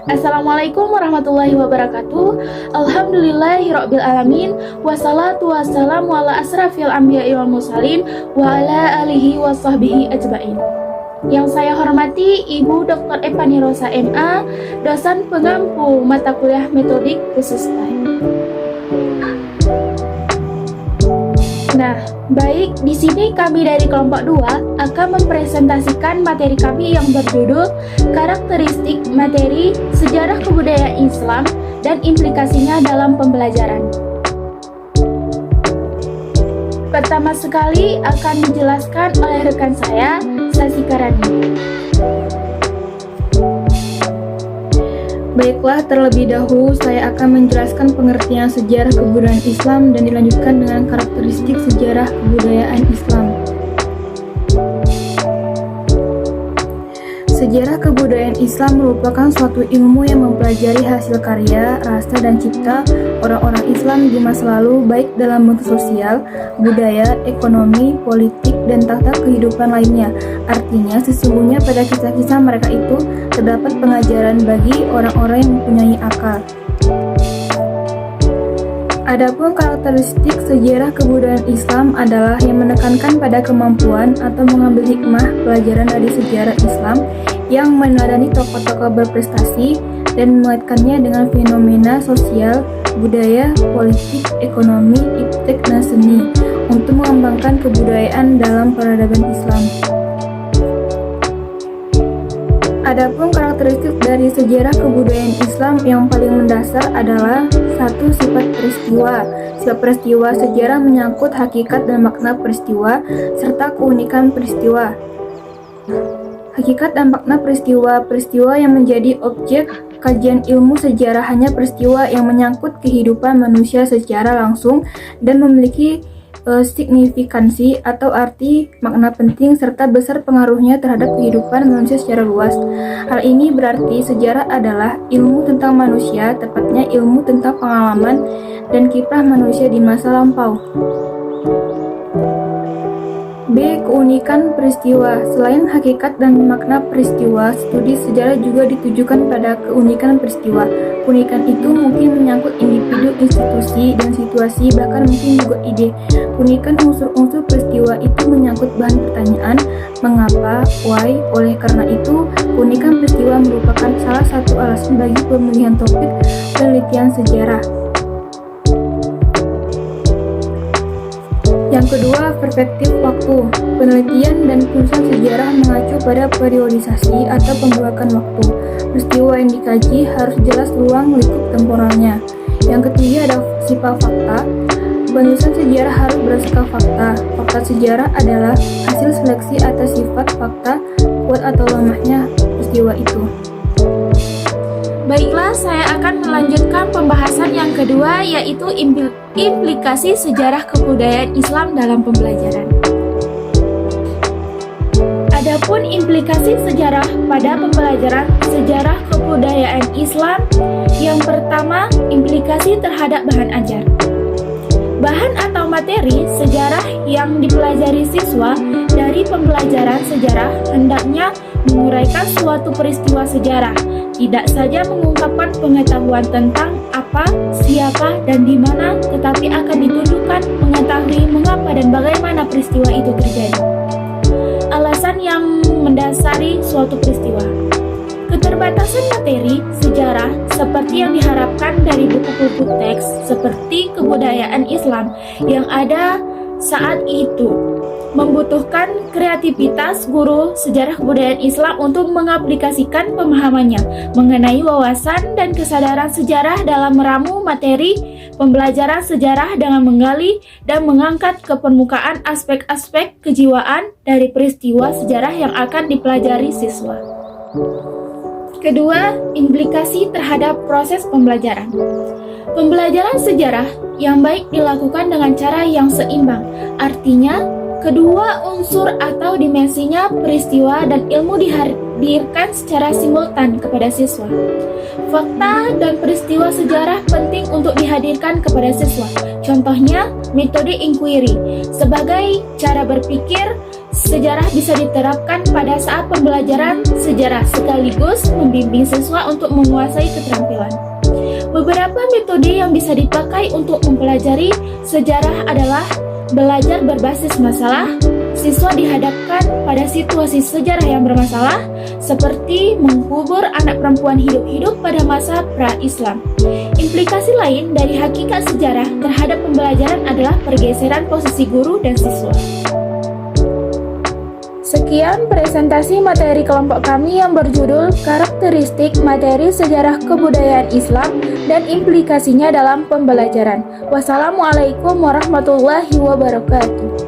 Assalamualaikum warahmatullahi wabarakatuh. Alhamdulillahirabbil alamin. Wassalatu wassalamu ala asrafil anbiya'i wal mursalin wa ala alihi washabbihi ajmain. Yang saya hormati Ibu Dr. Epani Rosa MA, dosen pengampu mata kuliah metodik khusus TAI. Nah, baik, di sini kami dari kelompok 2 akan mempresentasikan materi kami yang berjudul Karakteristik Materi Sejarah Kebudayaan Islam dan Implikasinya dalam Pembelajaran. Pertama sekali akan dijelaskan oleh rekan saya, Sasika Rani. Baiklah, terlebih dahulu saya akan menjelaskan pengertian sejarah kebudayaan Islam dan dilanjutkan dengan karakteristik sejarah kebudayaan Islam. Sejarah kebudayaan Islam merupakan suatu ilmu yang mempelajari hasil karya, rasa, dan cipta orang-orang Islam di masa lalu, baik dalam bentuk sosial, budaya, ekonomi, politik, dan tata kehidupan lainnya. Artinya, sesungguhnya pada kisah-kisah mereka itu terdapat pengajaran bagi orang-orang yang mempunyai akal. Adapun karakteristik sejarah kebudayaan Islam adalah yang menekankan pada kemampuan atau mengambil hikmah pelajaran dari sejarah Islam yang meneladani tokoh-tokoh berprestasi dan mengaitkannya dengan fenomena sosial, budaya, politik, ekonomi, iptek, dan seni untuk mengembangkan kebudayaan dalam peradaban Islam. Adapun karakteristik dari sejarah kebudayaan Islam yang paling mendasar adalah satu, sifat peristiwa. Sifat peristiwa sejarah menyangkut hakikat dan makna peristiwa serta keunikan peristiwa. Hakikat dan makna peristiwa yang menjadi objek kajian ilmu sejarah hanya peristiwa yang menyangkut kehidupan manusia secara langsung dan memiliki signifikansi atau arti makna penting serta besar pengaruhnya terhadap kehidupan manusia secara luas. Hal ini berarti sejarah adalah ilmu tentang manusia, tepatnya ilmu tentang pengalaman dan kiprah manusia di masa lampau. B. Keunikan peristiwa. Selain hakikat dan makna peristiwa, studi sejarah juga ditujukan pada keunikan peristiwa. Keunikan itu mungkin menyangkut individu, institusi, dan situasi, bahkan mungkin juga ide. Keunikan unsur-unsur peristiwa itu menyangkut bahan pertanyaan, mengapa, why. Oleh karena itu, keunikan peristiwa merupakan salah satu alasan bagi pemilihan topik penelitian sejarah. Yang kedua, perspektif waktu. Penelitian dan penulisan sejarah mengacu pada periodisasi atau pembuakan waktu. Peristiwa yang dikaji harus jelas ruang lingkup temporalnya. Yang ketiga ada sifat fakta. Penulisan sejarah harus berdasarkan fakta. Fakta sejarah adalah hasil seleksi atas sifat fakta, kuat atau lemahnya peristiwa itu. Baiklah, saya akan melanjutkan pembahasan yang kedua, yaitu implikasi sejarah kebudayaan Islam dalam pembelajaran. Adapun implikasi sejarah pada pembelajaran sejarah kebudayaan Islam, yang pertama, implikasi terhadap bahan ajar. Bahan atau materi sejarah yang dipelajari siswa dari pembelajaran sejarah hendaknya menguraikan suatu peristiwa sejarah, tidak saja mengungkapkan pengetahuan tentang apa, siapa, dan di mana, tetapi akan ditujukan mengetahui mengapa dan bagaimana peristiwa itu terjadi. Alasan yang mendasari suatu peristiwa. Keterbatasan materi sejarah seperti yang diharapkan dari buku-buku teks seperti kebudayaan Islam yang ada saat itu membutuhkan kreativitas guru sejarah kebudayaan Islam untuk mengaplikasikan pemahamannya mengenai wawasan dan kesadaran sejarah dalam meramu materi pembelajaran sejarah dengan menggali dan mengangkat ke permukaan aspek-aspek kejiwaan dari peristiwa sejarah yang akan dipelajari siswa. Kedua, implikasi terhadap proses pembelajaran. Pembelajaran sejarah yang baik dilakukan dengan cara yang seimbang. Artinya, kedua unsur atau dimensinya peristiwa dan ilmu dihadirkan secara simultan kepada siswa. Fakta dan peristiwa sejarah penting untuk dihadirkan kepada siswa. Contohnya, metode inquiry sebagai cara berpikir sejarah bisa diterapkan pada saat pembelajaran sejarah sekaligus membimbing siswa untuk menguasai keterampilan. Beberapa metode yang bisa dipakai untuk mempelajari sejarah adalah belajar berbasis masalah. Siswa dihadapkan pada situasi sejarah yang bermasalah, seperti mengkubur anak perempuan hidup-hidup pada masa pra-Islam. Implikasi lain dari hakikat sejarah terhadap pembelajaran adalah pergeseran posisi guru dan siswa. Sekian presentasi materi kelompok kami yang berjudul Karakteristik Materi Sejarah Kebudayaan Islam dan Implikasinya dalam Pembelajaran. Wassalamualaikum warahmatullahi wabarakatuh.